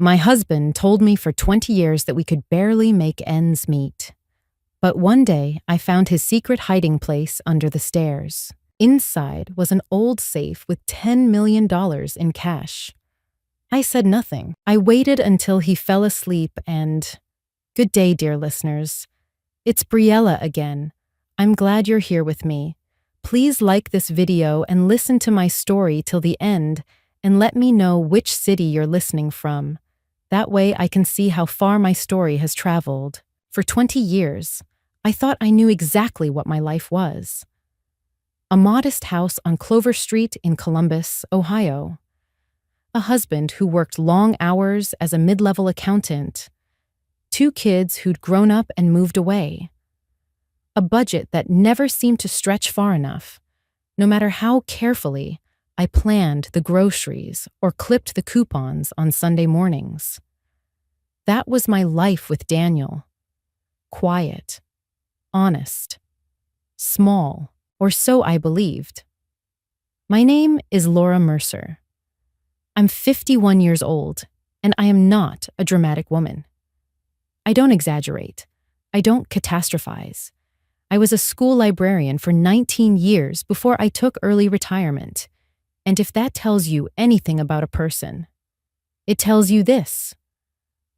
My husband told me for 20 years that we could barely make ends meet. But one day, I found his secret hiding place under the stairs. Inside was an old safe with $10 million in cash. I said nothing. I waited until he fell asleep and... Good day, dear listeners. It's Briella again. I'm glad you're here with me. Please like this video and listen to my story till the end and let me know which city you're listening from. That way I can see how far my story has traveled. For 20 years, I thought I knew exactly what my life was. A modest house on Clover Street in Columbus, Ohio. A husband who worked long hours as a mid-level accountant. 2 kids who'd grown up and moved away. A budget that never seemed to stretch far enough, no matter how carefully I planned the groceries or clipped the coupons on Sunday mornings. That was my life with Daniel. Quiet, honest, small, or so I believed. My name is Laura Mercer. I'm 51 years old, and I am not a dramatic woman. I don't exaggerate. I don't catastrophize. I was a school librarian for 19 years before I took early retirement. And if that tells you anything about a person, it tells you this.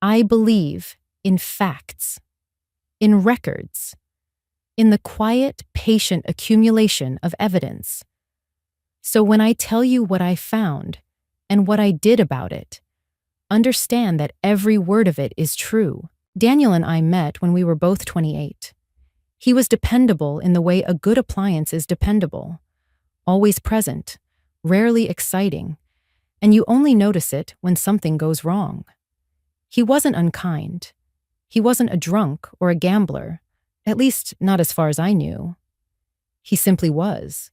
I believe in facts, in records, in the quiet, patient accumulation of evidence. So when I tell you what I found and what I did about it, understand that every word of it is true. Daniel and I met when we were both 28. He was dependable in the way a good appliance is dependable, always present, rarely exciting, and you only notice it when something goes wrong. He wasn't unkind. He wasn't a drunk or a gambler, at least not as far as I knew. He simply was.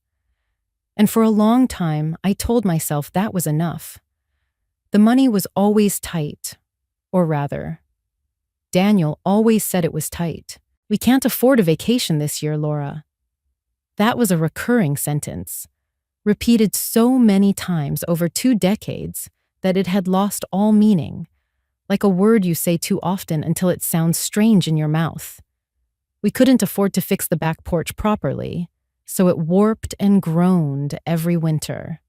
And for a long time, I told myself that was enough. The money was always tight, or rather, Daniel always said it was tight. We can't afford a vacation this year, Laura. That was a recurring sentence, repeated so many times over 2 decades that it had lost all meaning, like a word you say too often until it sounds strange in your mouth. We couldn't afford to fix the back porch properly, so it warped and groaned every winter.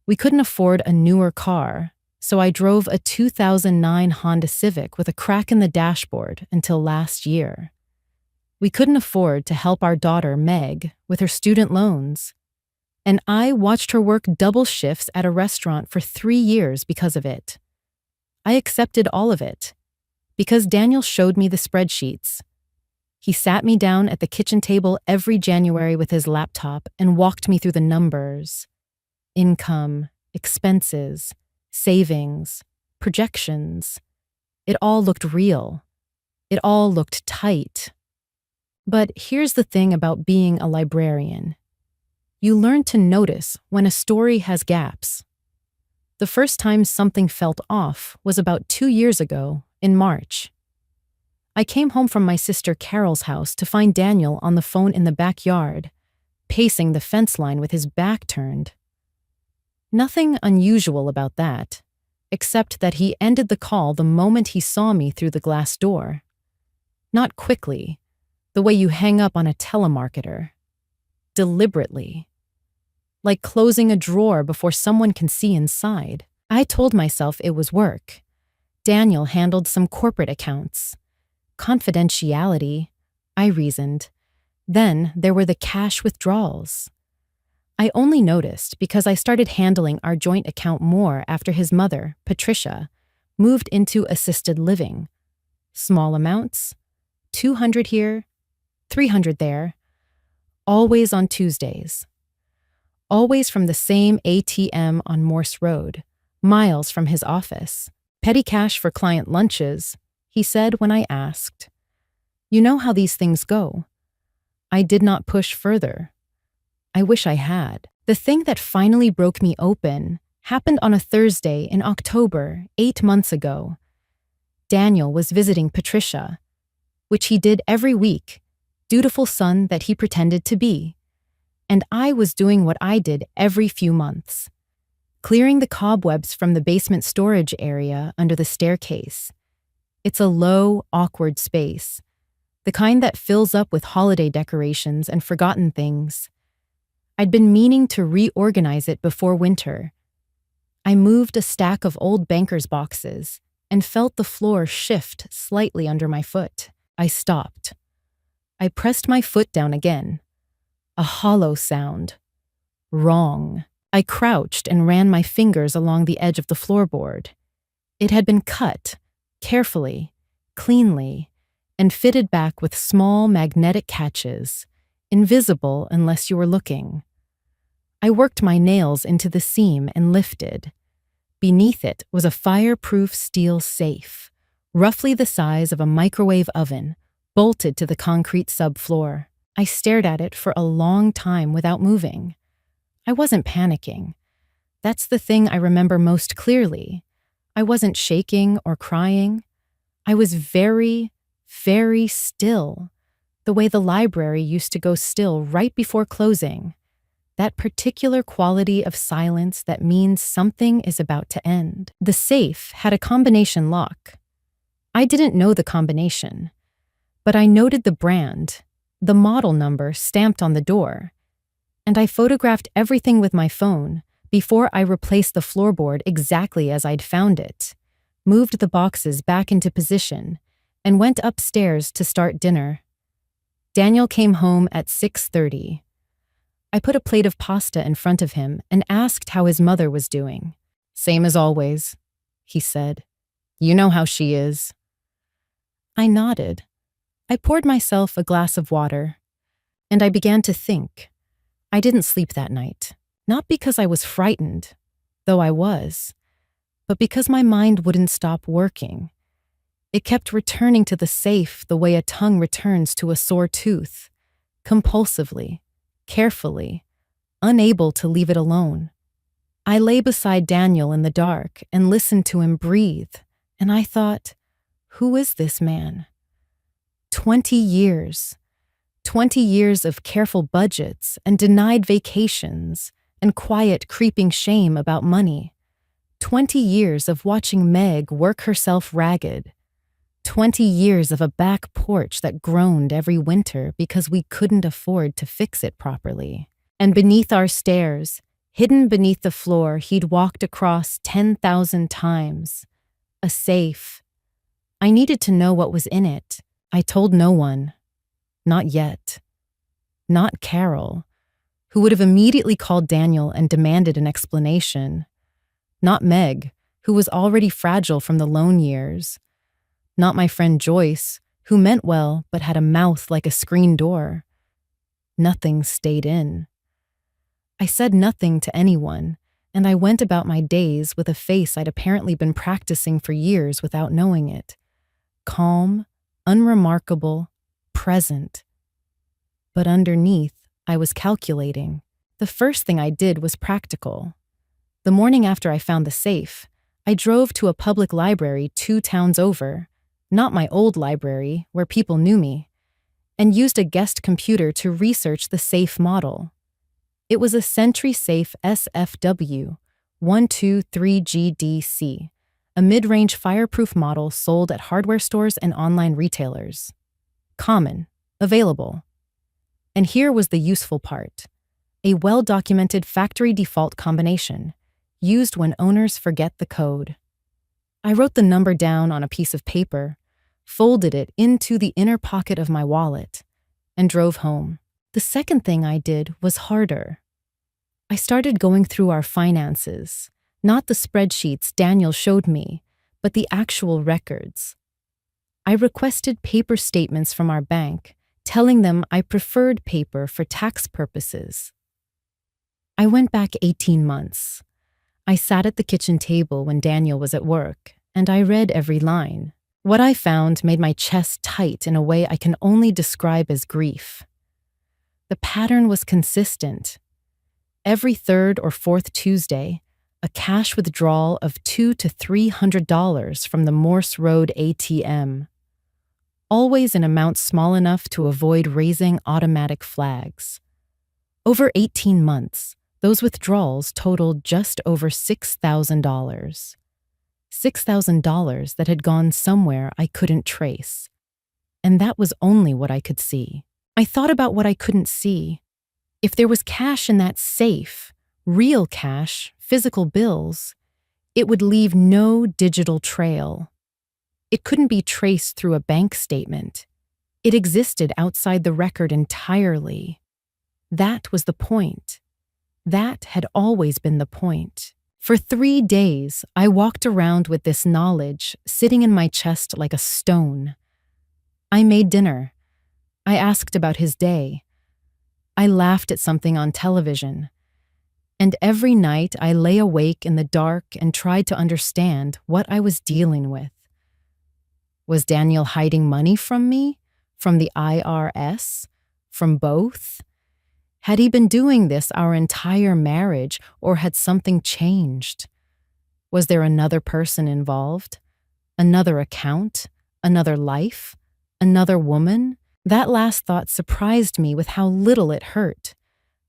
We couldn't afford a newer car, so I drove a 2009 Honda Civic with a crack in the dashboard until last year. We couldn't afford to help our daughter, Meg, with her student loans. And I watched her work double shifts at a restaurant for 3 years because of it. I accepted all of it, because Daniel showed me the spreadsheets. He sat me down at the kitchen table every January with his laptop and walked me through the numbers. Income, expenses, savings, projections. It all looked real. It all looked tight. But here's the thing about being a librarian. You learn to notice when a story has gaps. The first time something felt off was about 2 years ago, in March. I came home from my sister Carol's house to find Daniel on the phone in the backyard, pacing the fence line with his back turned. Nothing unusual about that, except that he ended the call the moment he saw me through the glass door. Not quickly, the way you hang up on a telemarketer. Deliberately. Like closing a drawer before someone can see inside. I told myself it was work. Daniel handled some corporate accounts. Confidentiality, I reasoned. Then there were the cash withdrawals. I only noticed because I started handling our joint account more after his mother, Patricia, moved into assisted living. Small amounts, 200 here, 300 there, always on Tuesdays. Always from the same ATM on Morse Road, miles from his office. Petty cash for client lunches, he said when I asked. You know how these things go. I did not push further. I wish I had. The thing that finally broke me open happened on a Thursday in October, 8 months ago. Daniel was visiting Patricia, which he did every week, dutiful son that he pretended to be. And I was doing what I did every few months, clearing the cobwebs from the basement storage area under the staircase. It's a low, awkward space, the kind that fills up with holiday decorations and forgotten things. I'd been meaning to reorganize it before winter. I moved a stack of old banker's boxes and felt the floor shift slightly under my foot. I stopped. I pressed my foot down again. A hollow sound. Wrong. I crouched and ran my fingers along the edge of the floorboard. It had been cut, carefully, cleanly, and fitted back with small magnetic catches, invisible unless you were looking. I worked my nails into the seam and lifted. Beneath it was a fireproof steel safe, roughly the size of a microwave oven, bolted to the concrete subfloor. I stared at it for a long time without moving. I wasn't panicking. That's the thing I remember most clearly. I wasn't shaking or crying. I was very, very still, the way the library used to go still right before closing. That particular quality of silence that means something is about to end. The safe had a combination lock. I didn't know the combination, but I noted the brand, the model number stamped on the door, and I photographed everything with my phone before I replaced the floorboard exactly as I'd found it, moved the boxes back into position, and went upstairs to start dinner. Daniel came home at 6:30. I put a plate of pasta in front of him and asked how his mother was doing. "Same as always," he said. "You know how she is." I nodded. I poured myself a glass of water, and I began to think. I didn't sleep that night, not because I was frightened, though I was, but because my mind wouldn't stop working. It kept returning to the safe the way a tongue returns to a sore tooth, compulsively, carefully, unable to leave it alone. I lay beside Daniel in the dark and listened to him breathe, and I thought, who is this man? 20 years. 20 years of careful budgets and denied vacations and quiet creeping shame about money. 20 years of watching Meg work herself ragged. 20 years of a back porch that groaned every winter because we couldn't afford to fix it properly. And beneath our stairs, hidden beneath the floor he'd walked across 10,000 times. A safe. I needed to know what was in it. I told no one. Not yet. Not Carol, who would have immediately called Daniel and demanded an explanation. Not Meg, who was already fragile from the loan years. Not my friend Joyce, who meant well but had a mouth like a screen door. Nothing stayed in. I said nothing to anyone, and I went about my days with a face I'd apparently been practicing for years without knowing it. Calm, unremarkable, present. But underneath, I was calculating. The first thing I did was practical. The morning after I found the safe, I drove to a public library 2 towns over, not my old library, where people knew me, and used a guest computer to research the safe model. It was a SentrySafe SFW 123GDC, a mid-range fireproof model sold at hardware stores and online retailers. Common, available. And here was the useful part. A well-documented factory default combination, used when owners forget the code. I wrote the number down on a piece of paper, folded it into the inner pocket of my wallet, and drove home. The second thing I did was harder. I started going through our finances, not the spreadsheets Daniel showed me, but the actual records. I requested paper statements from our bank, telling them I preferred paper for tax purposes. I went back 18 months. I sat at the kitchen table when Daniel was at work, and I read every line. What I found made my chest tight in a way I can only describe as grief. The pattern was consistent. Every third or fourth Tuesday, a cash withdrawal of $200 to $300 from the Morse Road ATM. Always in amounts small enough to avoid raising automatic flags. Over 18 months, Those withdrawals totaled just over $6,000. $6,000 that had gone somewhere I couldn't trace. And that was only what I could see. I thought about what I couldn't see. If there was cash in that safe, real cash, physical bills, it would leave no digital trail. It couldn't be traced through a bank statement. It existed outside the record entirely. That was the point. That had always been the point. For 3 days, I walked around with this knowledge sitting in my chest like a stone. I made dinner. I asked about his day. I laughed at something on television. And every night I lay awake in the dark and tried to understand what I was dealing with. Was Daniel hiding money from me? From the IRS? From both? Had he been doing this our entire marriage, or had something changed? Was there another person involved? Another account? Another life? Another woman? That last thought surprised me with how little it hurt.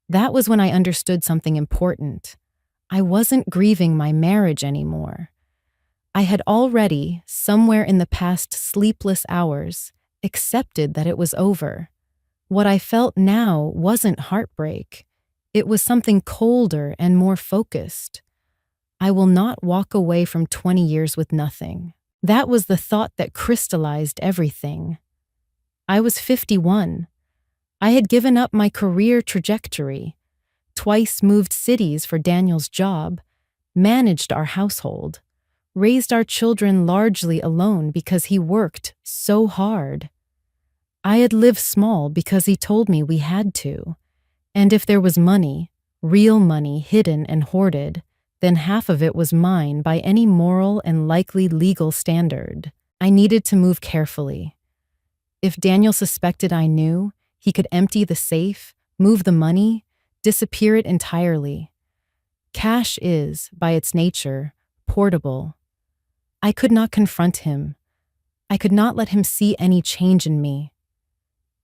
That was when I understood something important. I wasn't grieving my marriage anymore. I had already, somewhere in the past sleepless hours, accepted that it was over. What I felt now wasn't heartbreak. It was something colder and more focused. I will not walk away from 20 years with nothing. That was the thought that crystallized everything. I was 51. I had given up my career trajectory, twice moved cities for Daniel's job, managed our household, raised our children largely alone because he worked so hard. I had lived small because he told me we had to. And if there was money, real money hidden and hoarded, then half of it was mine by any moral and likely legal standard. I needed to move carefully. If Daniel suspected I knew, he could empty the safe, move the money, disappear it entirely. Cash is, by its nature, portable. I could not confront him. I could not let him see any change in me.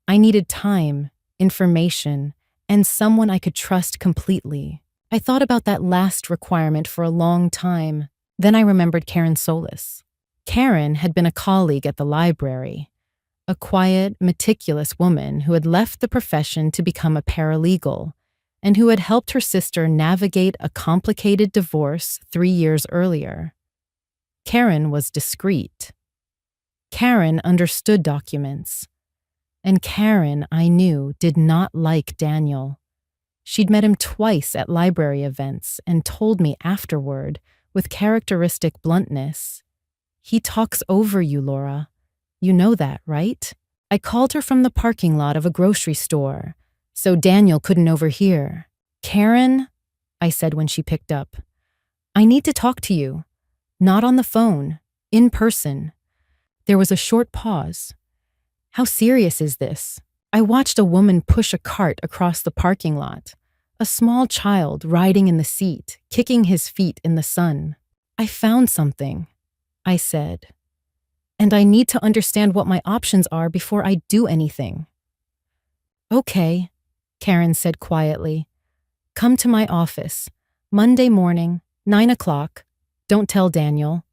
I needed time, information, and someone I could trust completely. I thought about that last requirement for a long time. Then I remembered Karen Solis. Karen had been a colleague at the library, a quiet, meticulous woman who had left the profession to become a paralegal, and who had helped her sister navigate a complicated divorce 3 years earlier. Karen was discreet. Karen understood documents. And Karen, I knew, did not like Daniel. She'd met him twice at library events and told me afterward, with characteristic bluntness, "He talks over you, Laura. You know that, right?" I called her from the parking lot of a grocery store, so Daniel couldn't overhear. "Karen," I said when she picked up, "I need to talk to you. Not on the phone, in person." There was a short pause. How serious is this? I watched a woman push a cart across the parking lot, a small child riding in the seat, kicking his feet in the sun. "I found something," I said, "and I need to understand what my options are before I do anything." "Okay," Karen said quietly. "Come to my office, Monday morning, 9 o'clock. Don't tell Daniel."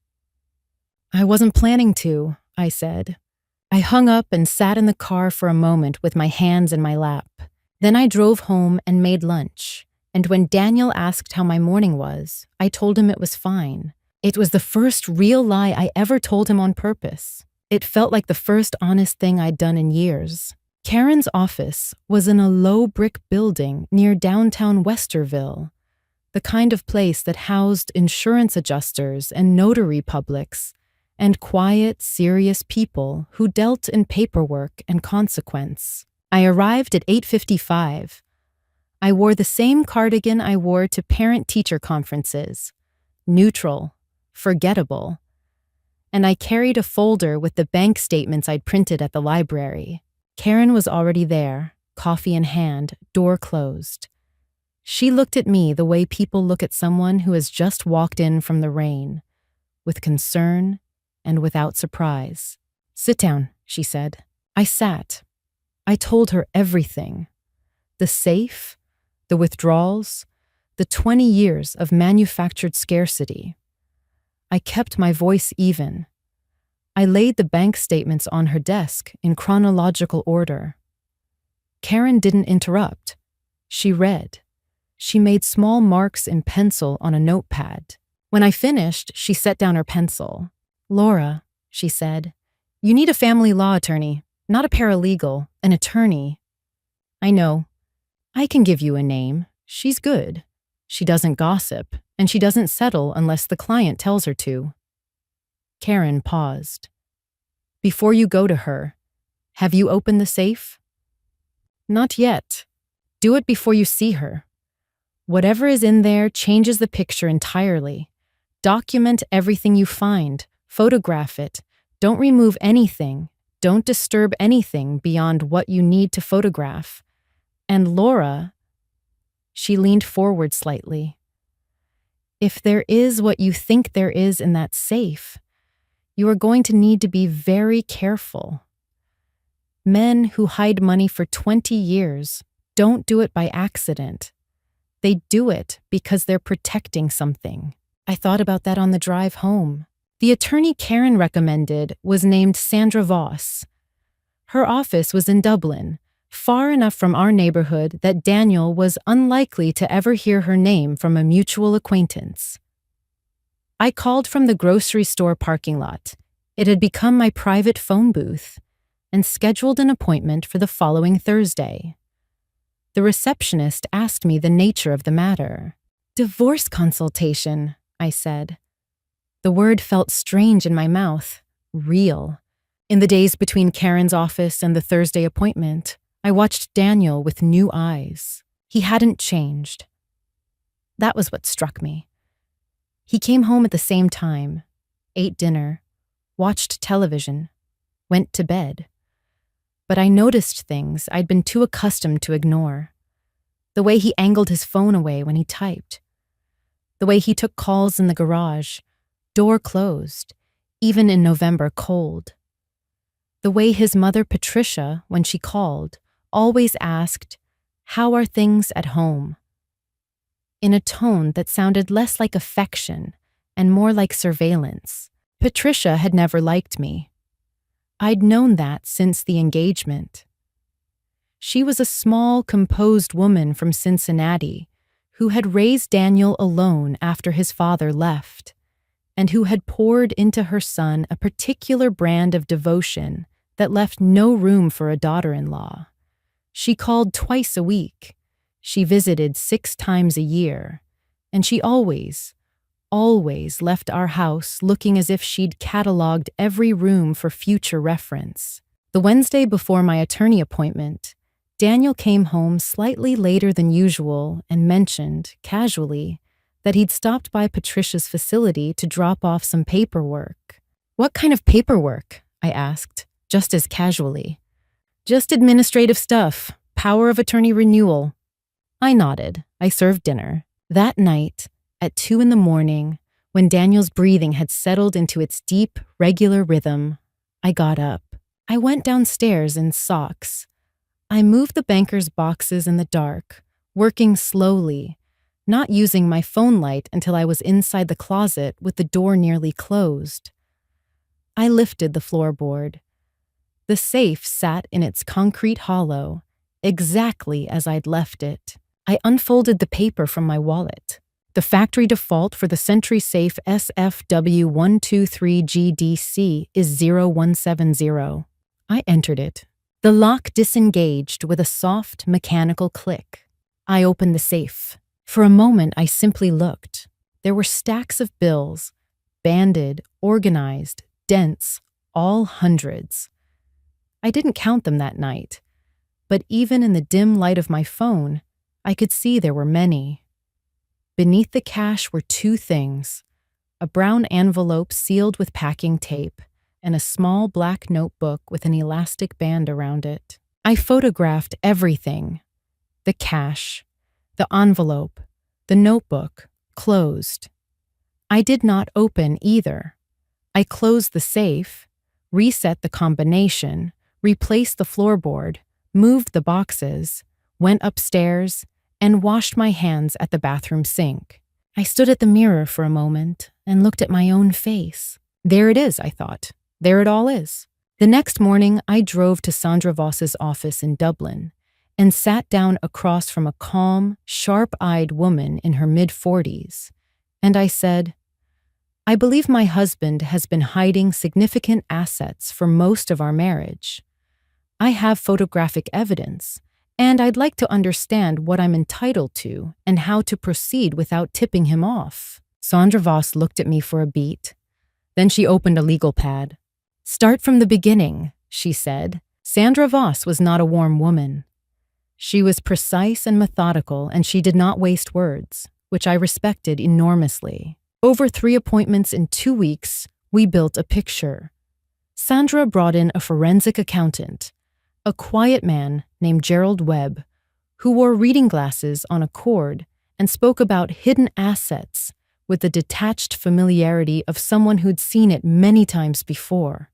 "I wasn't planning to," I said. I hung up and sat in the car for a moment with my hands in my lap. Then I drove home and made lunch. And when Daniel asked how my morning was, I told him it was fine. It was the first real lie I ever told him on purpose. It felt like the first honest thing I'd done in years. Karen's office was in a low brick building near downtown Westerville, the kind of place that housed insurance adjusters and notary publics, and quiet, serious people who dealt in paperwork and consequence. I arrived at 8:55. I wore the same cardigan I wore to parent-teacher conferences, neutral, forgettable, and I carried a folder with the bank statements I'd printed at the library. Karen was already there, coffee in hand, door closed. She looked at me the way people look at someone who has just walked in from the rain, with concern and without surprise. "Sit down," she said. I sat. I told her everything. The safe, the withdrawals, the 20 years of manufactured scarcity. I kept my voice even. I laid the bank statements on her desk in chronological order. Karen didn't interrupt. She read. She made small marks in pencil on a notepad. When I finished, she set down her pencil. "Laura," she said, "you need a family law attorney, not a paralegal, an attorney." "I know. I can give you a name. She's good. She doesn't gossip, and she doesn't settle unless the client tells her to." Karen paused. "Before you go to her, have you opened the safe?" "Not yet. Do it before you see her. Whatever is in there changes the picture entirely. Document everything you find. Photograph it. Don't remove anything. Don't disturb anything beyond what you need to photograph. And Laura," she leaned forward slightly, "if there is what you think there is in that safe, you are going to need to be very careful. Men who hide money for 20 years don't do it by accident. They do it because they're protecting something." I thought about that on the drive home. The attorney Karen recommended was named Sandra Voss. Her office was in Dublin, far enough from our neighborhood that Daniel was unlikely to ever hear her name from a mutual acquaintance. I called from the grocery store parking lot. It had become my private phone booth, and scheduled an appointment for the following Thursday. The receptionist asked me the nature of the matter. "Divorce consultation," I said. The word felt strange in my mouth. Real. In the days between Karen's office and the Thursday appointment, I watched Daniel with new eyes. He hadn't changed. That was what struck me. He came home at the same time, ate dinner, watched television, went to bed. But I noticed things I'd been too accustomed to ignore. The way he angled his phone away when he typed. The way he took calls in the garage, door closed, even in November cold. The way his mother Patricia, when she called, always asked, "How are things at home?" in a tone that sounded less like affection and more like surveillance. Patricia had never liked me. I'd known that since the engagement. She was a small, composed woman from Cincinnati who had raised Daniel alone after his father left, and who had poured into her son a particular brand of devotion that left no room for a daughter-in-law. She called twice a week. She visited 6 times a year, and she always left our house looking as if she'd cataloged every room for future reference. The Wednesday before my attorney appointment, Daniel came home slightly later than usual and mentioned, casually, that he'd stopped by Patricia's facility to drop off some paperwork. "What kind of paperwork?" I asked, just as casually. "Just administrative stuff, power of attorney renewal." I nodded. I served dinner. That night, at 2 a.m, when Daniel's breathing had settled into its deep, regular rhythm, I got up. I went downstairs in socks. I moved the banker's boxes in the dark, working slowly, not using my phone light until I was inside the closet with the door nearly closed. I lifted the floorboard. The safe sat in its concrete hollow, exactly as I'd left it. I unfolded the paper from my wallet. The factory default for the Century Safe SFW123GDC is 0170. I entered it. The lock disengaged with a soft, mechanical click. I opened the safe. For a moment, I simply looked. There were stacks of bills, banded, organized, dense, all hundreds. I didn't count them that night, but even in the dim light of my phone, I could see there were many. Beneath the cash were 2 things: a brown envelope sealed with packing tape, and a small black notebook with an elastic band around it. I photographed everything: the cash, the envelope, the notebook, closed. I did not open either. I closed the safe, reset the combination, replaced the floorboard, moved the boxes, went upstairs, and washed my hands at the bathroom sink. I stood at the mirror for a moment and looked at my own face. There it is, I thought. There it all is. The next morning, I drove to Sandra Voss's office in Dublin and sat down across from a calm, sharp-eyed woman in her mid-40s, and I said, "I believe my husband has been hiding significant assets for most of our marriage. I have photographic evidence, and I'd like to understand what I'm entitled to and how to proceed without tipping him off." Sandra Voss looked at me for a beat. Then she opened a legal pad. "Start from the beginning," she said. Sandra Voss was not a warm woman. She was precise and methodical, and she did not waste words, which I respected enormously. Over 3 appointments in 2 weeks, we built a picture. Sandra brought in a forensic accountant, a quiet man named Gerald Webb, who wore reading glasses on a cord and spoke about hidden assets with the detached familiarity of someone who'd seen it many times before.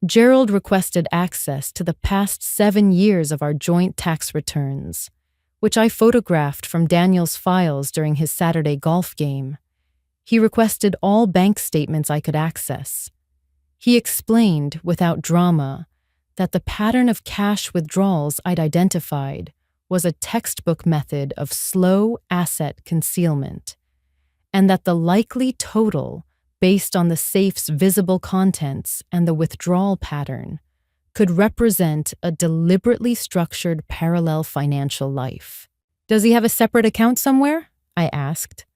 Gerald requested access to the past 7 years of our joint tax returns, which I photographed from Daniel's files during his Saturday golf game. He requested all bank statements I could access. He explained, without drama, that the pattern of cash withdrawals I'd identified was a textbook method of slow asset concealment, and that the likely total, based on the safe's visible contents and the withdrawal pattern, could represent a deliberately structured parallel financial life. "Does he have a separate account somewhere?" I asked.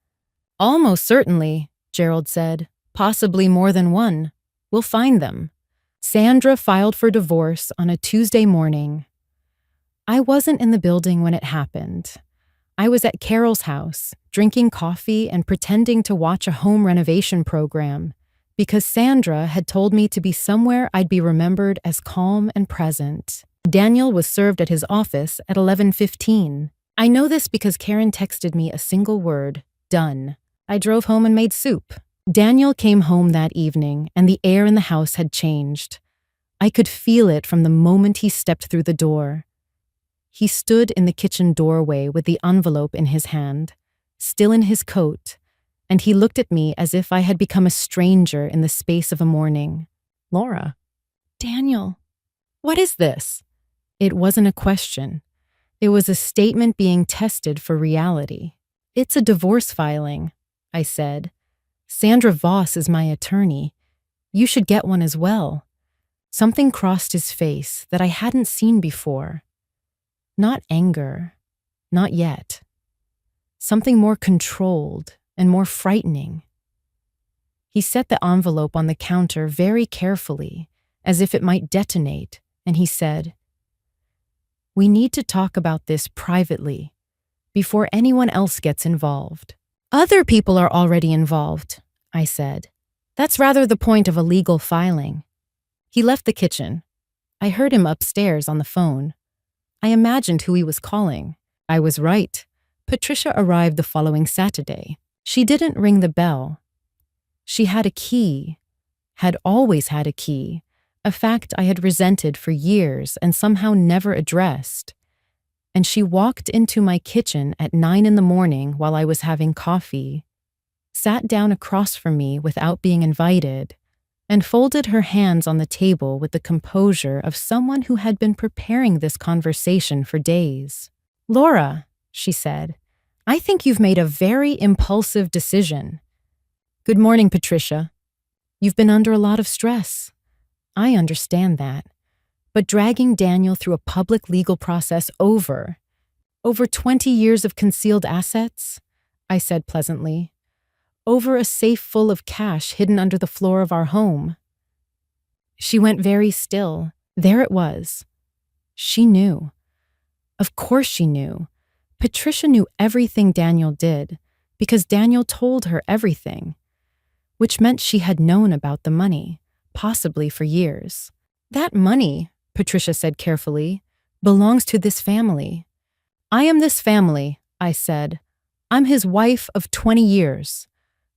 "Almost certainly," Gerald said. "Possibly more than one. We'll find them." Sandra filed for divorce on a Tuesday morning. I wasn't in the building when it happened. I was at Carol's house, drinking coffee and pretending to watch a home renovation program, because Sandra had told me to be somewhere I'd be remembered as calm and present. Daniel was served at his office at 11:15. I know this because Karen texted me a single word, "Done." I drove home and made soup. Daniel came home that evening, and the air in the house had changed. I could feel it from the moment he stepped through the door. He stood in the kitchen doorway with the envelope in his hand, still in his coat, and he looked at me as if I had become a stranger in the space of a morning. "Laura." "Daniel." "What is this?" It wasn't a question. It was a statement being tested for reality. "It's a divorce filing," I said. "Sandra Voss is my attorney. You should get one as well." Something crossed his face that I hadn't seen before. Not anger, not yet. Something more controlled and more frightening. He set the envelope on the counter very carefully, as if it might detonate, and he said, "We need to talk about this privately, before anyone else gets involved." "Other people are already involved," I said. "That's rather the point of a legal filing." He left the kitchen. I heard him upstairs on the phone. I imagined who he was calling. I was right. Patricia arrived the following Saturday. She didn't ring the bell. She had a key, had always had a key, a fact I had resented for years and somehow never addressed. And she walked into my kitchen at 9 a.m. while I was having coffee, sat down across from me without being invited, and folded her hands on the table with the composure of someone who had been preparing this conversation for days. "Laura," she said, "I think you've made a very impulsive decision." "Good morning, Patricia. You've been under a lot of stress. I understand that. But dragging Daniel through a public legal process over 20 years of concealed assets," I said pleasantly, "over a safe full of cash hidden under the floor of our home." She went very still. There it was. She knew. Of course she knew. Patricia knew everything Daniel did, because Daniel told her everything, which meant she had known about the money, possibly for years. "That money," Patricia said carefully, "belongs to this family." "I am this family," I said. "I'm his wife of 20 years,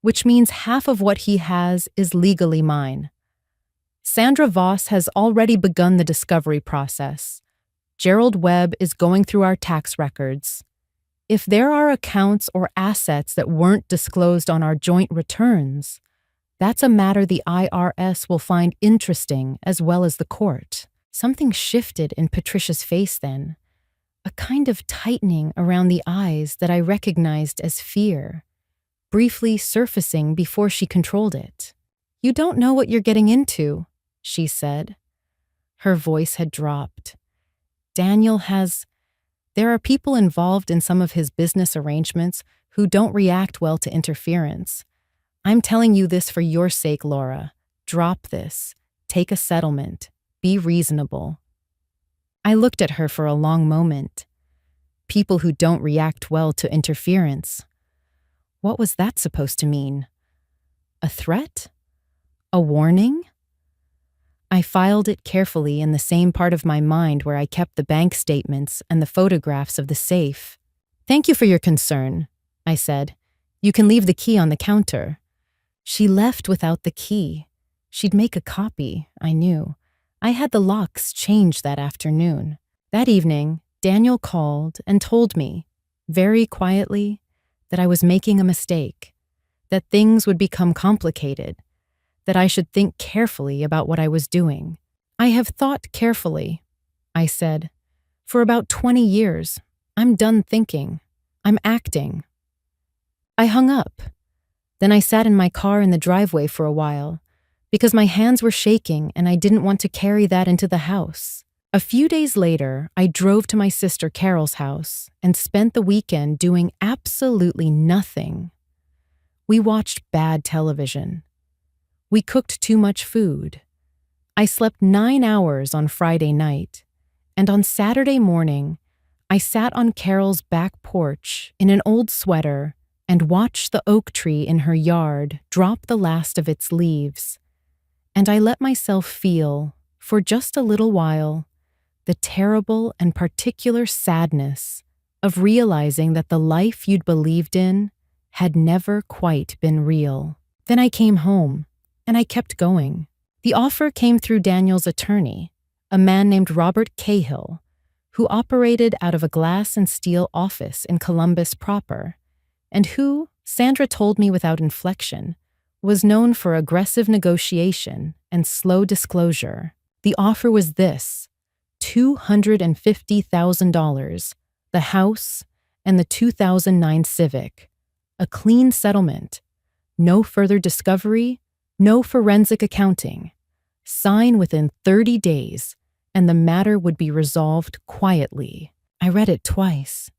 which means half of what he has is legally mine. Sandra Voss has already begun the discovery process. Gerald Webb is going through our tax records. If there are accounts or assets that weren't disclosed on our joint returns, that's a matter the IRS will find interesting as well as the court. Something shifted in Patricia's face then, a kind of tightening around the eyes that I recognized as fear, briefly surfacing before she controlled it. "You don't know what you're getting into," she said. Her voice had dropped. There are people involved in some of his business arrangements who don't react well to interference. I'm telling you this for your sake, Laura. Drop this. Take a settlement. Be reasonable. I looked at her for a long moment. People who don't react well to interference. What was that supposed to mean? A threat? A warning? I filed it carefully in the same part of my mind where I kept the bank statements and the photographs of the safe. "Thank you for your concern," I said. "You can leave the key on the counter." She left without the key. She'd make a copy, I knew. I had the locks changed that afternoon. That evening, Daniel called and told me, very quietly, that I was making a mistake, that things would become complicated, that I should think carefully about what I was doing. "I have thought carefully," I said. "For about 20 years. I'm done thinking. I'm acting." I hung up. Then I sat in my car in the driveway for a while, because my hands were shaking and I didn't want to carry that into the house. A few days later, I drove to my sister Carol's house and spent the weekend doing absolutely nothing. We watched bad television. We cooked too much food. I slept 9 hours on Friday night, and on Saturday morning, I sat on Carol's back porch in an old sweater and watched the oak tree in her yard drop the last of its leaves. And I let myself feel, for just a little while, the terrible and particular sadness of realizing that the life you'd believed in had never quite been real. Then I came home. And I kept going. The offer came through Daniel's attorney, a man named Robert Cahill, who operated out of a glass and steel office in Columbus proper, and who, Sandra told me without inflection, was known for aggressive negotiation and slow disclosure. The offer was this: $250,000, the house, and the 2009 Civic. A clean settlement. No further discovery. No forensic accounting. Sign within 30 days, and the matter would be resolved quietly. I read it twice.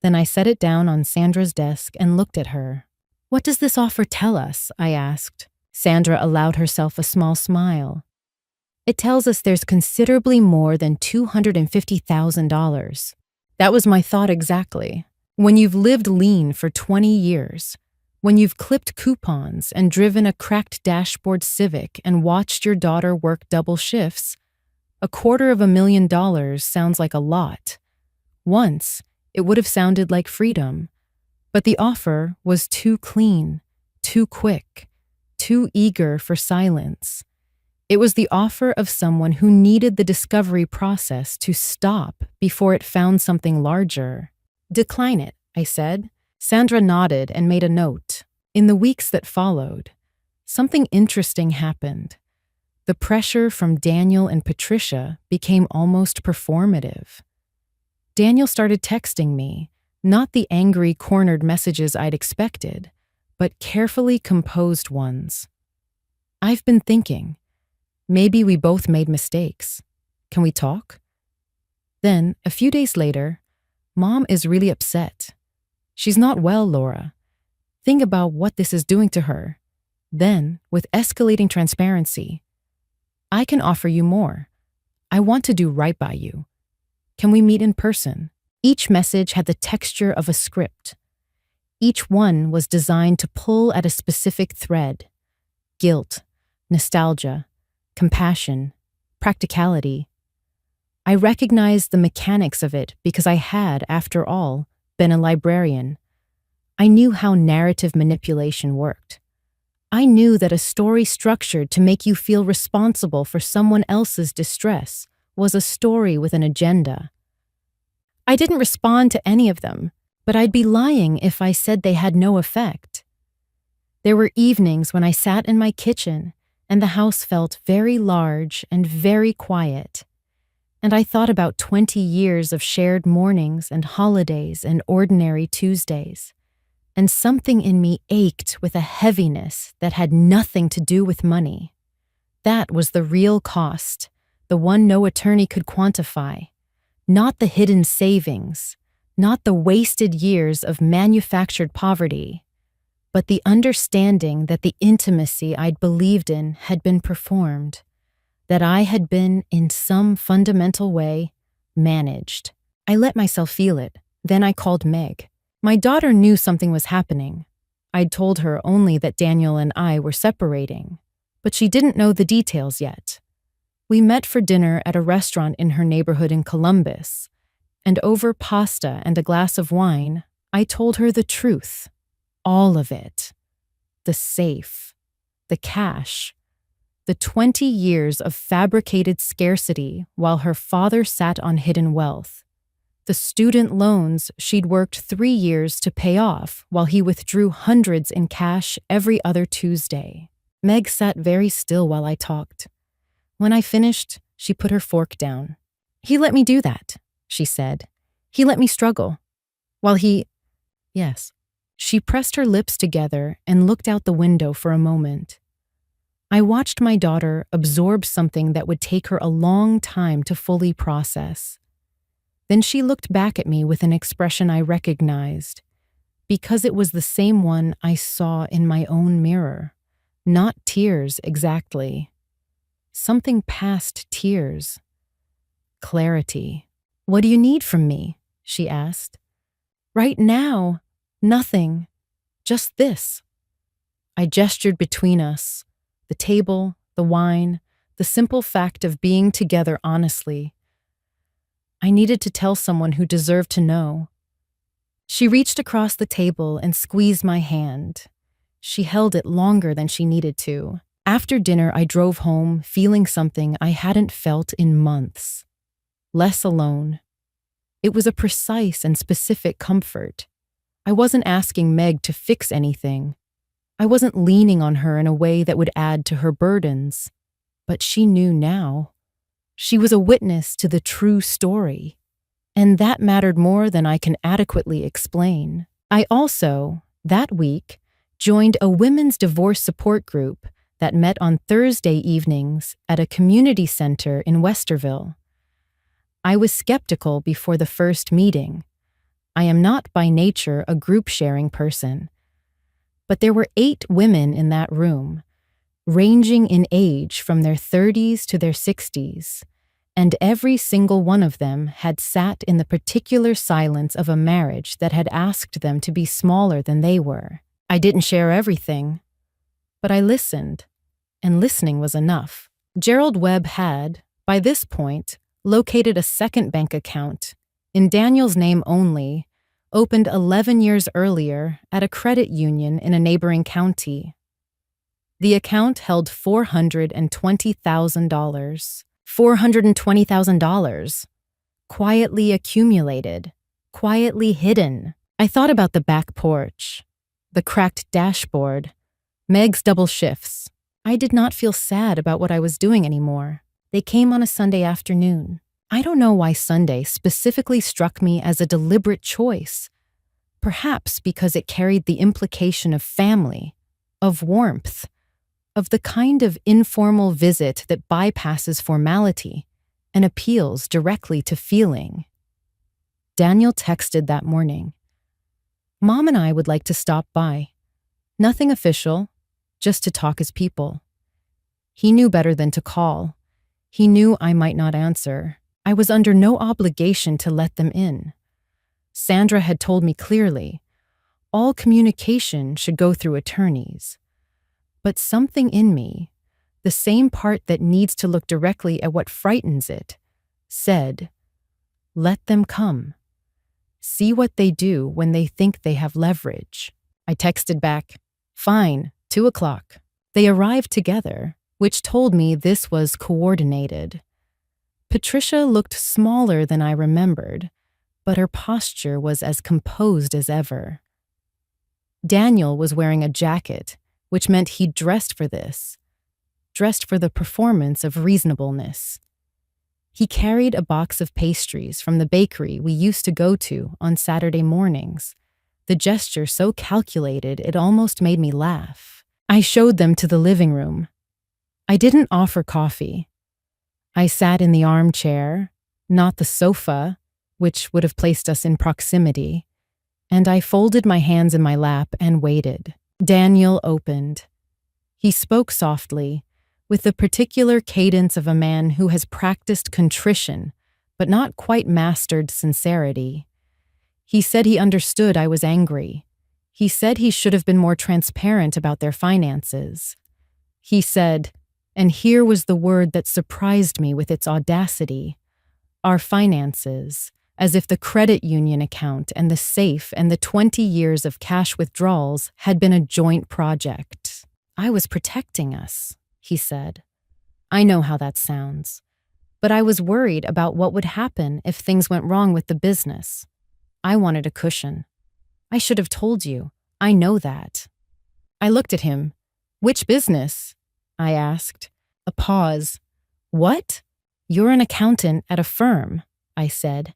Then I set it down on Sandra's desk and looked at her. "What does this offer tell us?" I asked. Sandra allowed herself a small smile. "It tells us there's considerably more than $250,000. That was my thought exactly. When you've lived lean for 20 years, when you've clipped coupons and driven a cracked dashboard Civic and watched your daughter work double shifts, $250,000 sounds like a lot. Once, it would have sounded like freedom. But the offer was too clean, too quick, too eager for silence. It was the offer of someone who needed the discovery process to stop before it found something larger. "Decline it," I said. Sandra nodded and made a note. In the weeks that followed, something interesting happened. The pressure from Daniel and Patricia became almost performative. Daniel started texting me, not the angry, cornered messages I'd expected, but carefully composed ones. "I've been thinking. Maybe we both made mistakes. Can we talk?" Then, a few days later, "Mom is really upset. She's not well, Laura. Think about what this is doing to her." Then, with escalating transparency, "I can offer you more. I want to do right by you. Can we meet in person?" Each message had the texture of a script. Each one was designed to pull at a specific thread: guilt, nostalgia, compassion, practicality. I recognized the mechanics of it because I had, after all, been a librarian. I knew how narrative manipulation worked. I knew that a story structured to make you feel responsible for someone else's distress was a story with an agenda. I didn't respond to any of them, but I'd be lying if I said they had no effect. There were evenings when I sat in my kitchen and the house felt very large and very quiet, and I thought about 20 years of shared mornings and holidays and ordinary Tuesdays, and something in me ached with a heaviness that had nothing to do with money. That was the real cost, the one no attorney could quantify, not the hidden savings, not the wasted years of manufactured poverty, but the understanding that the intimacy I'd believed in had been performed, that I had been, in some fundamental way, managed. I let myself feel it. Then I called Meg. My daughter knew something was happening. I'd told her only that Daniel and I were separating, but she didn't know the details yet. We met for dinner at a restaurant in her neighborhood in Columbus, and over pasta and a glass of wine, I told her the truth. All of it. The safe. The cash. The 20 years of fabricated scarcity while her father sat on hidden wealth. The student loans she'd worked 3 years to pay off while he withdrew hundreds in cash every other Tuesday. Meg sat very still while I talked. When I finished, she put her fork down. "He let me do that," she said. "He let me struggle. While he—" Yes. She pressed her lips together and looked out the window for a moment. I watched my daughter absorb something that would take her a long time to fully process. Then she looked back at me with an expression I recognized, because it was the same one I saw in my own mirror. Not tears exactly. Something past tears. Clarity. "What do you need from me?" she asked. "Right now, nothing. Just this." I gestured between us, the table, the wine, the simple fact of being together honestly. I needed to tell someone who deserved to know. She reached across the table and squeezed my hand. She held it longer than she needed to. After dinner, I drove home feeling something I hadn't felt in months. Less alone. It was a precise and specific comfort. I wasn't asking Meg to fix anything. I wasn't leaning on her in a way that would add to her burdens. But she knew now. She was a witness to the true story. And that mattered more than I can adequately explain. I also, that week, joined a women's divorce support group that met on Thursday evenings at a community center in Westerville. I was skeptical before the first meeting. I am not by nature a group-sharing person. But there were 8 women in that room, ranging in age from their 30s to their 60s, and every single one of them had sat in the particular silence of a marriage that had asked them to be smaller than they were. I didn't share everything, but I listened, and listening was enough. Gerald Webb had, by this point, located a second bank account, in Daniel's name only, opened 11 years earlier at a credit union in a neighboring county. The account held $420,000. $420,000. Quietly accumulated, quietly hidden. I thought about the back porch, the cracked dashboard, Meg's double shifts. I did not feel sad about what I was doing anymore. They came on a Sunday afternoon. I don't know why Sunday specifically struck me as a deliberate choice. Perhaps because it carried the implication of family, of warmth, of the kind of informal visit that bypasses formality and appeals directly to feeling. Daniel texted that morning. "Mom and I would like to stop by. Nothing official, just to talk as people." He knew better than to call. He knew I might not answer. I was under no obligation to let them in. Sandra had told me clearly, all communication should go through attorneys. But something in me, the same part that needs to look directly at what frightens it, said, "Let them come. See what they do when they think they have leverage." I texted back, "Fine, 2:00. They arrived together, which told me this was coordinated. Patricia looked smaller than I remembered, but her posture was as composed as ever. Daniel was wearing a jacket, which meant he'd dressed for this, dressed for the performance of reasonableness. He carried a box of pastries from the bakery we used to go to on Saturday mornings, the gesture so calculated it almost made me laugh. I showed them to the living room. I didn't offer coffee. I sat in the armchair, not the sofa, which would have placed us in proximity, and I folded my hands in my lap and waited. Daniel opened. He spoke softly, with the particular cadence of a man who has practiced contrition, but not quite mastered sincerity. He said he understood I was angry. He said he should have been more transparent about their finances. He said, and here was the word that surprised me with its audacity, our finances, as if the credit union account and the safe and the 20 years of cash withdrawals had been a joint project. I was protecting us, he said. I know how that sounds, but I was worried about what would happen if things went wrong with the business. I wanted a cushion. I should have told you. I know that. I looked at him. Which business? I asked. A pause. What? You're an accountant at a firm, I said.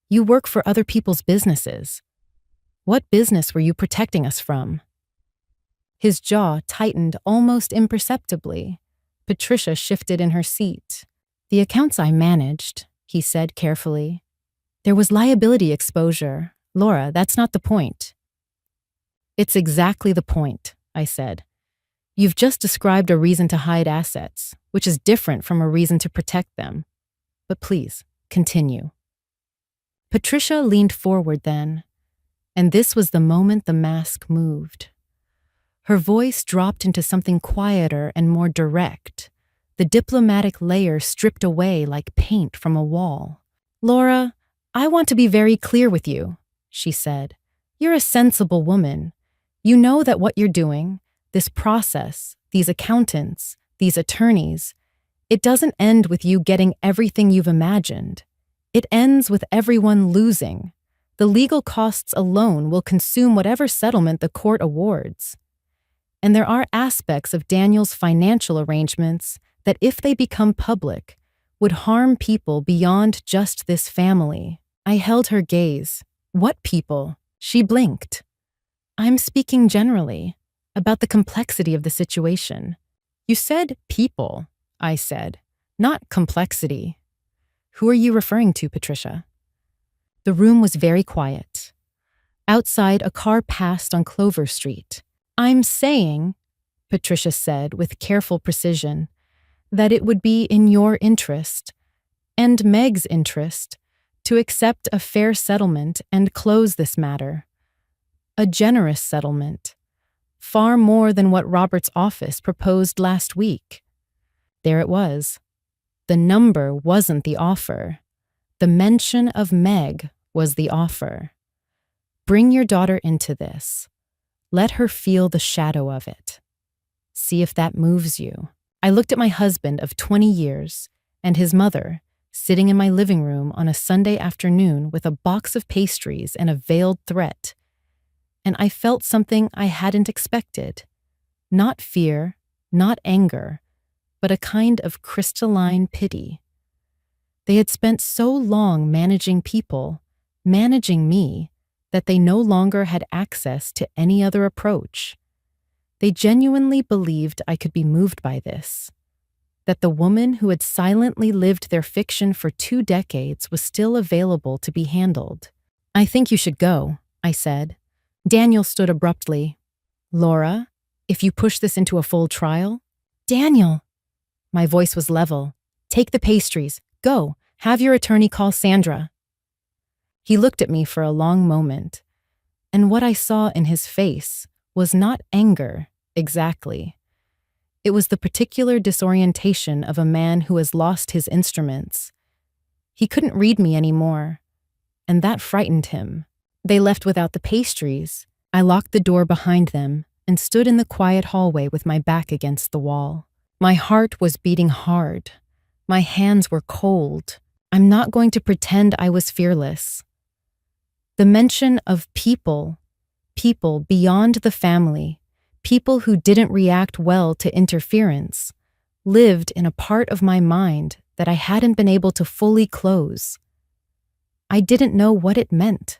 You work for other people's businesses. What business were you protecting us from? His jaw tightened almost imperceptibly. Patricia shifted in her seat. The accounts I managed, he said carefully. There was liability exposure. Laura, that's not the point. It's exactly the point, I said. You've just described a reason to hide assets, which is different from a reason to protect them. But please, continue. Patricia leaned forward then, and this was the moment the mask moved. Her voice dropped into something quieter and more direct, the diplomatic layer stripped away like paint from a wall. Laura, I want to be very clear with you, she said. You're a sensible woman. You know that what you're doing, this process, these accountants, these attorneys, it doesn't end with you getting everything you've imagined. It ends with everyone losing. The legal costs alone will consume whatever settlement the court awards. And there are aspects of Daniel's financial arrangements that, if they become public, would harm people beyond just this family. I held her gaze. What people? She blinked. I'm speaking generally, about the complexity of the situation. You said people, I said, not complexity. Who are you referring to, Patricia? The room was very quiet. Outside, a car passed on Clover Street. I'm saying, Patricia said with careful precision, that it would be in your interest, and Meg's interest, to accept a fair settlement and close this matter. A generous settlement, far more than what Robert's office proposed last week. There it was. The number wasn't the offer. The mention of Meg was the offer. Bring your daughter into this. Let her feel the shadow of it. See if that moves you. I looked at my husband of 20 years and his mother, sitting in my living room on a Sunday afternoon with a box of pastries and a veiled threat, and I felt something I hadn't expected. Not fear, not anger, but a kind of crystalline pity. They had spent so long managing people, managing me, that they no longer had access to any other approach. They genuinely believed I could be moved by this, that the woman who had silently lived their fiction for 2 decades was still available to be handled. I think you should go, I said. Daniel stood abruptly. Laura, if you push this into a full trial? Daniel! My voice was level. Take the pastries. Go. Have your attorney call Sandra. He looked at me for a long moment, and what I saw in his face was not anger, exactly. It was the particular disorientation of a man who has lost his instruments. He couldn't read me anymore, and that frightened him. They left without the pastries. I locked the door behind them and stood in the quiet hallway with my back against the wall. My heart was beating hard. My hands were cold. I'm not going to pretend I was fearless. The mention of people beyond the family, people who didn't react well to interference, lived in a part of my mind that I hadn't been able to fully close. I didn't know what it meant.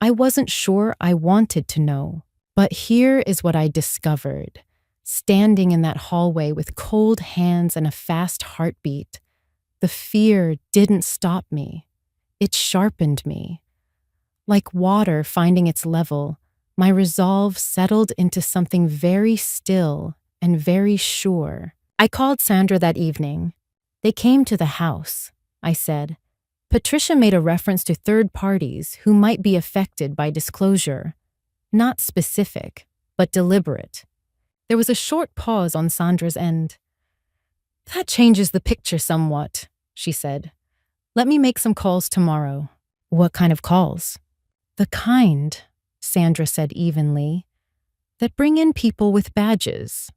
I wasn't sure I wanted to know. But here is what I discovered. Standing in that hallway with cold hands and a fast heartbeat, the fear didn't stop me. It sharpened me. Like water finding its level, my resolve settled into something very still and very sure. I called Sandra that evening. They came to the house, I said. Patricia made a reference to third parties who might be affected by disclosure. Not specific, but deliberate. There was a short pause on Sandra's end. That changes the picture somewhat, she said. Let me make some calls tomorrow. What kind of calls? The kind, Sandra said evenly, that bring in people with badges.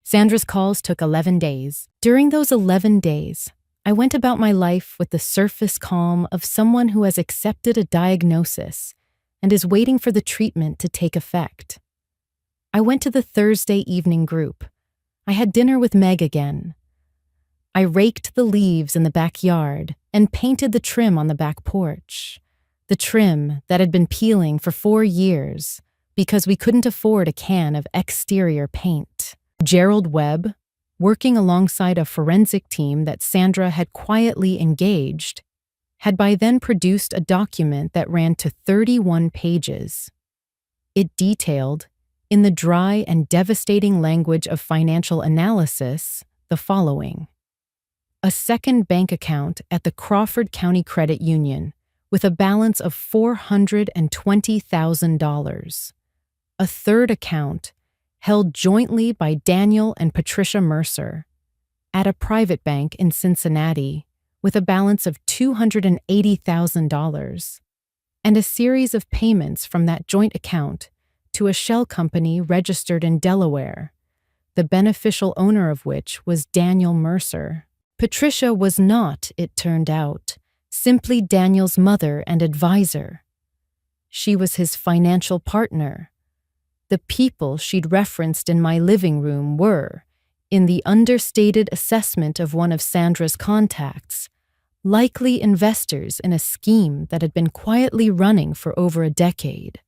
Sandra's calls took 11 days. During those 11 days, I went about my life with the surface calm of someone who has accepted a diagnosis and is waiting for the treatment to take effect. I went to the Thursday evening group. I had dinner with Meg again. I raked the leaves in the backyard and painted the trim on the back porch. The trim that had been peeling for 4 years because we couldn't afford a can of exterior paint. Gerald Webb, working alongside a forensic team that Sandra had quietly engaged, had by then produced a document that ran to 31 pages. It detailed, in the dry and devastating language of financial analysis, the following. A second bank account at the Crawford County Credit Union with a balance of $420,000. A third account held jointly by Daniel and Patricia Mercer at a private bank in Cincinnati with a balance of $280,000, and a series of payments from that joint account to a shell company registered in Delaware, the beneficial owner of which was Daniel Mercer. Patricia was not, it turned out, simply Daniel's mother and advisor. She was his financial partner. The people she'd referenced in my living room were, in the understated assessment of one of Sandra's contacts, likely investors in a scheme that had been quietly running for over a decade.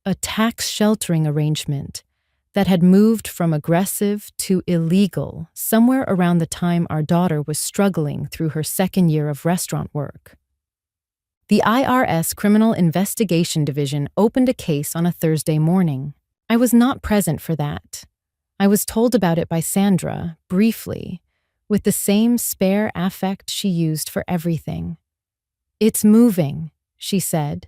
A tax sheltering arrangement that had moved from aggressive to illegal somewhere around the time our daughter was struggling through her second year of restaurant work. The IRS Criminal Investigation Division opened a case on a Thursday morning. I was not present for that. I was told about it by Sandra, briefly, with the same spare affect she used for everything. It's moving, she said.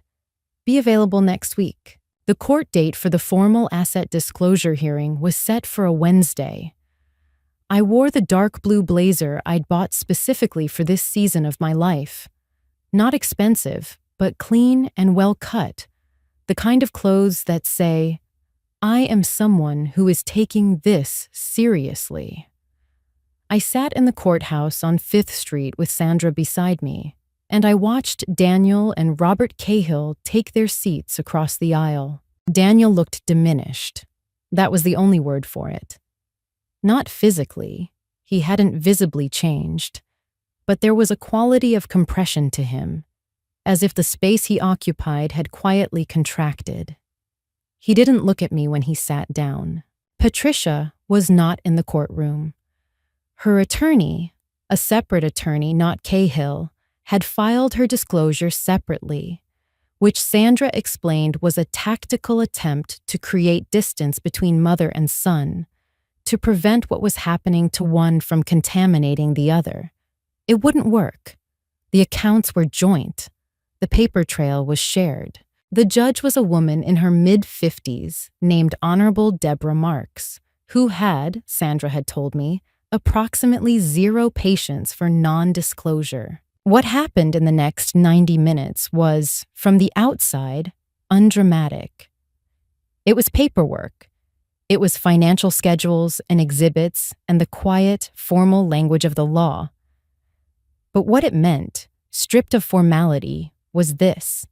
Be available next week. The court date for the formal asset disclosure hearing was set for a Wednesday. I wore the dark blue blazer I'd bought specifically for this season of my life. Not expensive, but clean and well cut. The kind of clothes that say, I am someone who is taking this seriously. I sat in the courthouse on 5th Street with Sandra beside me, and I watched Daniel and Robert Cahill take their seats across the aisle. Daniel looked diminished. That was the only word for it. Not physically. He hadn't visibly changed. But there was a quality of compression to him, as if the space he occupied had quietly contracted. He didn't look at me when he sat down. Patricia was not in the courtroom. Her attorney, a separate attorney, not Cahill, had filed her disclosure separately, which Sandra explained was a tactical attempt to create distance between mother and son, to prevent what was happening to one from contaminating the other. It wouldn't work. The accounts were joint. The paper trail was shared. The judge was a woman in her mid-50s named Honorable Deborah Marks, who had, Sandra had told me, approximately 0 patience for non-disclosure. What happened in the next 90 minutes was, from the outside, undramatic. It was paperwork. It was financial schedules and exhibits and the quiet, formal language of the law. But what it meant, stripped of formality, was this.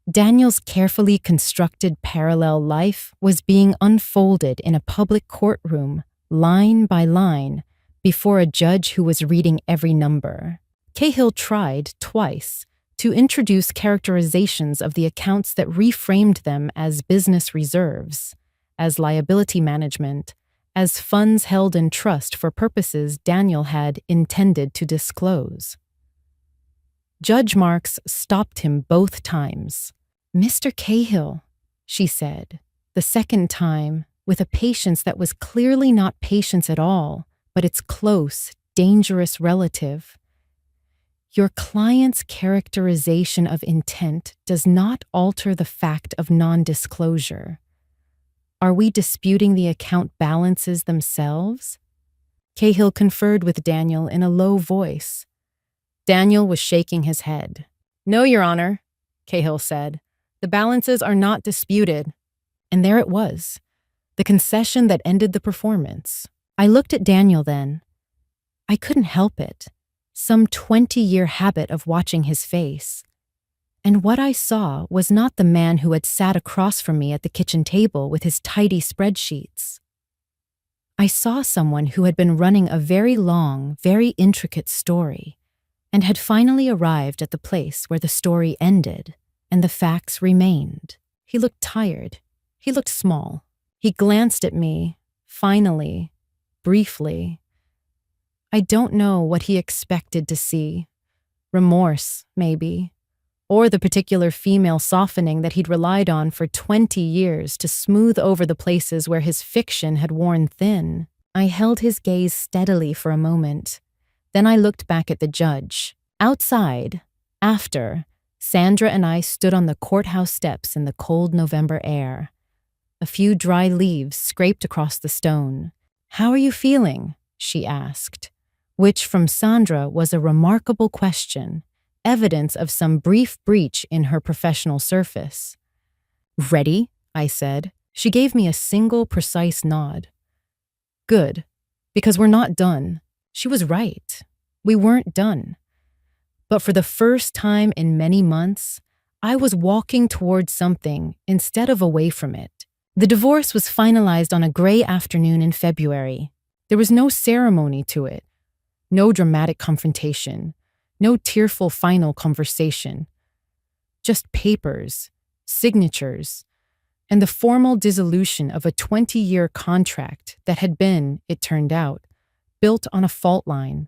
Daniel's carefully constructed parallel life was being unfolded in a public courtroom, line by line, before a judge who was reading every number. Cahill tried, twice, to introduce characterizations of the accounts that reframed them as business reserves, as liability management, as funds held in trust for purposes Daniel had intended to disclose. Judge Marks stopped him both times. "Mr. Cahill," she said, the second time, with a patience that was clearly not patience at all, but its close, dangerous relative. "Your client's characterization of intent does not alter the fact of non-disclosure. Are we disputing the account balances themselves?" Cahill conferred with Daniel in a low voice. Daniel was shaking his head. "No, Your Honor," Cahill said. "The balances are not disputed." And there it was, the concession that ended the performance. I looked at Daniel then. I couldn't help it. Some 20-year habit of watching his face. And what I saw was not the man who had sat across from me at the kitchen table with his tidy spreadsheets. I saw someone who had been running a very long, very intricate story, and had finally arrived at the place where the story ended, and the facts remained. He looked tired. He looked small. He glanced at me, finally, briefly. I don't know what he expected to see. Remorse, maybe. Or the particular female softening that he'd relied on for 20 years to smooth over the places where his fiction had worn thin. I held his gaze steadily for a moment. Then I looked back at the judge. Outside, after, Sandra and I stood on the courthouse steps in the cold November air. A few dry leaves scraped across the stone. "How are you feeling?" she asked, which from Sandra was a remarkable question, evidence of some brief breach in her professional surface. "Ready?" I said. She gave me a single precise nod. "Good, because we're not done." She was right. We weren't done. But for the first time in many months, I was walking towards something instead of away from it. The divorce was finalized on a gray afternoon in February. There was no ceremony to it, no dramatic confrontation, no tearful final conversation. Just papers, signatures, and the formal dissolution of a 20-year contract that had been, it turned out, built on a fault line.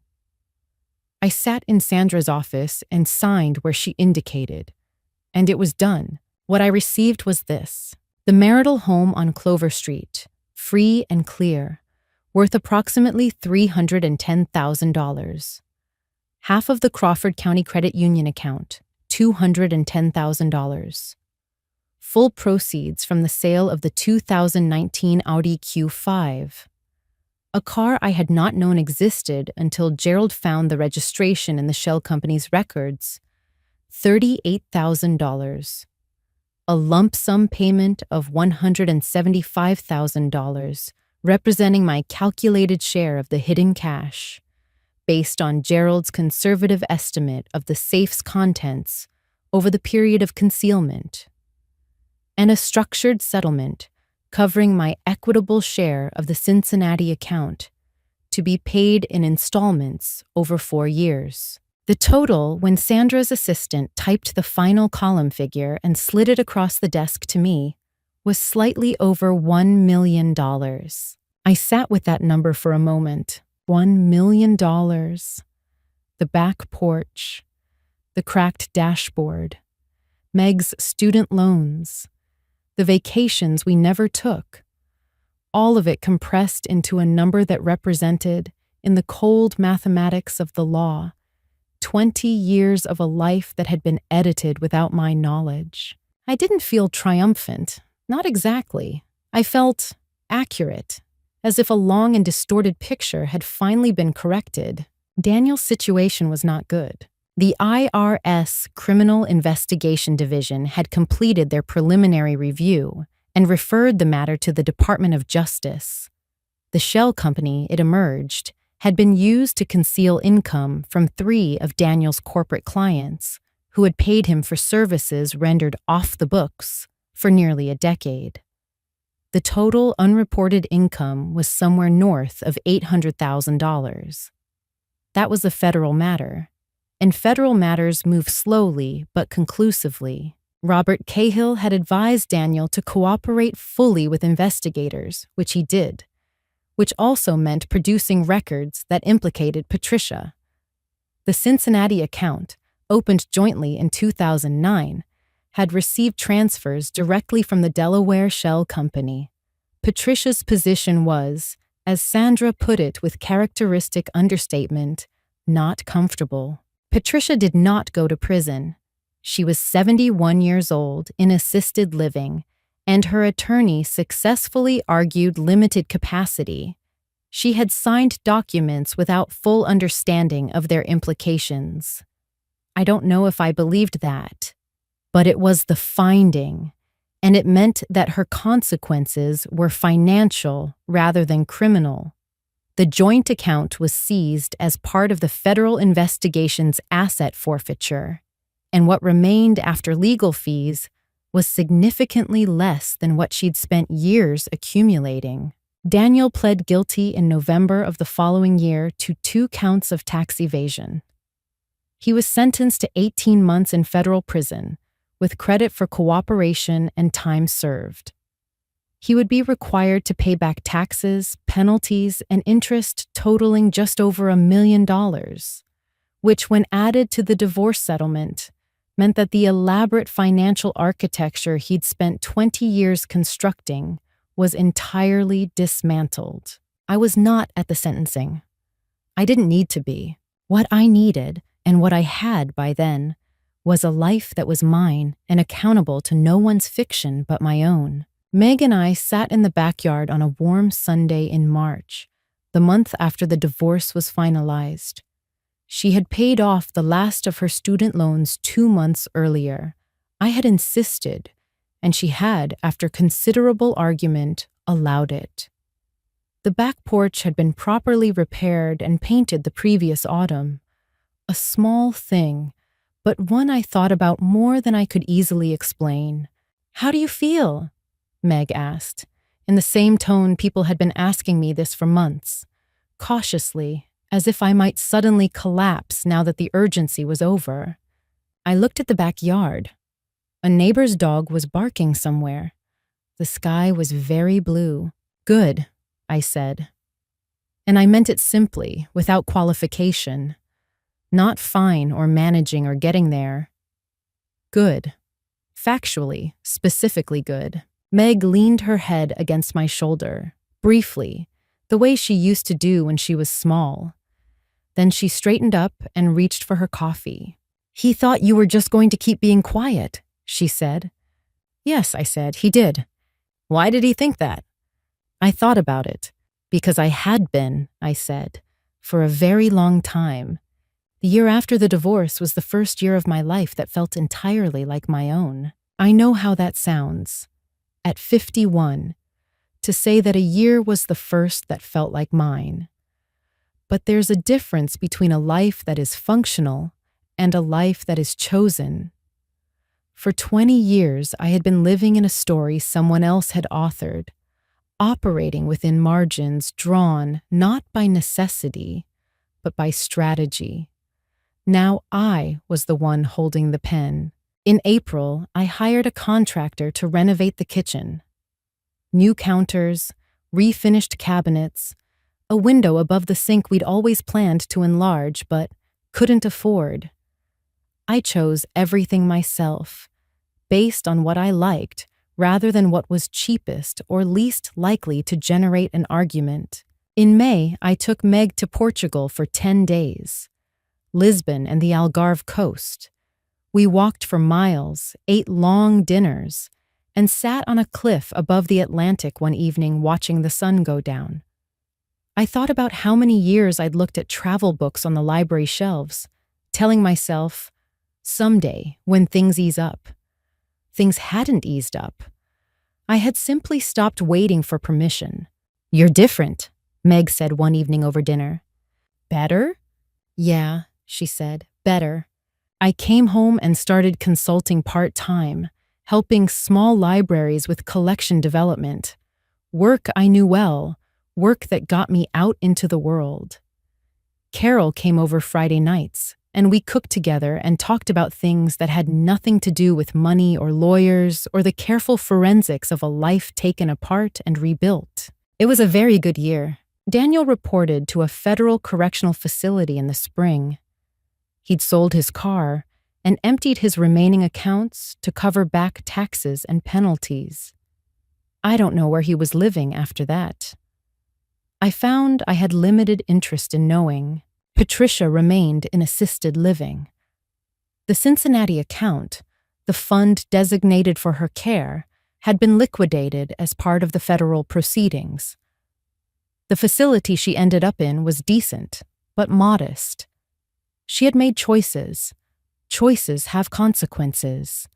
I sat in Sandra's office and signed where she indicated, and it was done. What I received was this: the marital home on Clover Street, free and clear, worth approximately $310,000. Half of the Crawford County Credit Union account, $210,000. Full proceeds from the sale of the 2019 Audi Q5. A car I had not known existed until Gerald found the registration in the shell company's records. $38,000. A lump sum payment of $175,000, representing my calculated share of the hidden cash, based on Gerald's conservative estimate of the safe's contents over the period of concealment. And a structured settlement covering my equitable share of the Cincinnati account, to be paid in installments over 4 years. The total, when Sandra's assistant typed the final column figure and slid it across the desk to me, was slightly over $1 million. I sat with that number for a moment. $1 million. The back porch, the cracked dashboard, Meg's student loans, the vacations we never took, all of it compressed into a number that represented, in the cold mathematics of the law, 20 years of a life that had been edited without my knowledge. I didn't feel triumphant, not exactly. I felt accurate, as if a long and distorted picture had finally been corrected. Daniel's situation was not good. The IRS Criminal Investigation Division had completed their preliminary review and referred the matter to the Department of Justice. The shell company, it emerged, had been used to conceal income from 3 of Daniel's corporate clients, who had paid him for services rendered off the books for nearly a decade. The total unreported income was somewhere north of $800,000. That was a federal matter, and federal matters move slowly but conclusively. Robert Cahill had advised Daniel to cooperate fully with investigators, which he did, which also meant producing records that implicated Patricia. The Cincinnati account, opened jointly in 2009, had received transfers directly from the Delaware Shell Company. Patricia's position was, as Sandra put it with characteristic understatement, not comfortable. Patricia did not go to prison. She was 71 years old in assisted living, and her attorney successfully argued limited capacity. She had signed documents without full understanding of their implications. I don't know if I believed that, but it was the finding, and it meant that her consequences were financial rather than criminal. The joint account was seized as part of the federal investigation's asset forfeiture, and what remained after legal fees was significantly less than what she'd spent years accumulating. Daniel pled guilty in November of the following year to 2 counts of tax evasion. He was sentenced to 18 months in federal prison, with credit for cooperation and time served. He would be required to pay back taxes, penalties, and interest totaling just over $1 million, which, when added to the divorce settlement, meant that the elaborate financial architecture he'd spent 20 years constructing was entirely dismantled. I was not at the sentencing. I didn't need to be. What I needed, and what I had by then, was a life that was mine and accountable to no one's fiction but my own. Meg and I sat in the backyard on a warm Sunday in March, the month after the divorce was finalized. She had paid off the last of her student loans 2 months earlier. I had insisted, and she had, after considerable argument, allowed it. The back porch had been properly repaired and painted the previous autumn. A small thing, but one I thought about more than I could easily explain. "How do you feel?" Meg asked, in the same tone people had been asking me this for months, cautiously, as if I might suddenly collapse now that the urgency was over. I looked at the backyard. A neighbor's dog was barking somewhere. The sky was very blue. "Good," I said. And I meant it simply, without qualification. Not fine or managing or getting there. Good. Factually, specifically good. Meg leaned her head against my shoulder, briefly, the way she used to do when she was small. Then she straightened up and reached for her coffee. "He thought you were just going to keep being quiet," she said. "Yes," I said, "he did." "Why did he think that?" I thought about it. "Because I had been," I said, "for a very long time. The year after the divorce was the first year of my life that felt entirely like my own. I know how that sounds. At 51, to say that a year was the first that felt like mine. But there's a difference between a life that is functional and a life that is chosen. For 20 years, I had been living in a story someone else had authored, operating within margins drawn not by necessity, but by strategy. Now I was the one holding the pen. In April, I hired a contractor to renovate the kitchen. New counters, refinished cabinets, a window above the sink we'd always planned to enlarge but couldn't afford. I chose everything myself, based on what I liked rather than what was cheapest or least likely to generate an argument. In May, I took Meg to Portugal for 10 days. Lisbon and the Algarve coast. We walked for miles, ate long dinners, and sat on a cliff above the Atlantic one evening watching the sun go down. I thought about how many years I'd looked at travel books on the library shelves, telling myself, someday, when things ease up. Things hadn't eased up. I had simply stopped waiting for permission. "You're different," Meg said one evening over dinner. "Better?" "Yeah," she said, "better. I came home and started consulting part-time, helping small libraries with collection development. Work I knew well, work that got me out into the world. Carol came over Friday nights, and we cooked together and talked about things that had nothing to do with money or lawyers or the careful forensics of a life taken apart and rebuilt. It was a very good year. Daniel reported to a federal correctional facility in the spring. He'd sold his car and emptied his remaining accounts to cover back taxes and penalties. I don't know where he was living after that. I found I had limited interest in knowing. Patricia remained in assisted living. The Cincinnati account, the fund designated for her care, had been liquidated as part of the federal proceedings. The facility she ended up in was decent, but modest. She had made choices. Choices have consequences.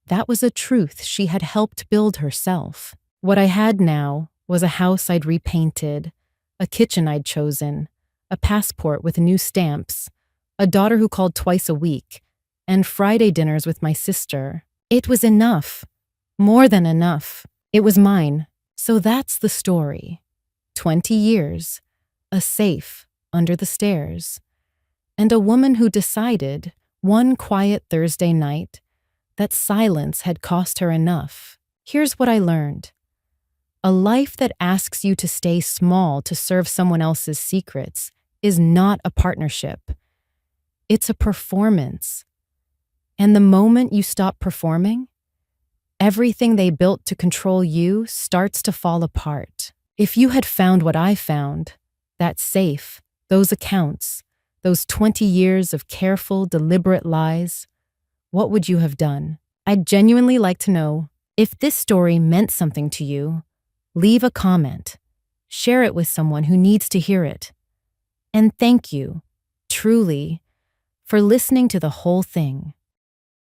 That was a truth she had helped build herself. What I had now was a house I'd repainted, a kitchen I'd chosen, a passport with new stamps, a daughter who called twice a week, and Friday dinners with my sister. It was enough. More than enough. It was mine. So that's the story. 20 years, a safe under the stairs, and a woman who decided, one quiet Thursday night, that silence had cost her enough. Here's what I learned. A life that asks you to stay small to serve someone else's secrets is not a partnership. It's a performance. And the moment you stop performing, everything they built to control you starts to fall apart. If you had found what I found, that safe, those accounts, those 20 years of careful, deliberate lies, what would you have done? I'd genuinely like to know. If this story meant something to you, leave a comment. Share it with someone who needs to hear it. And thank you, truly, for listening to the whole thing.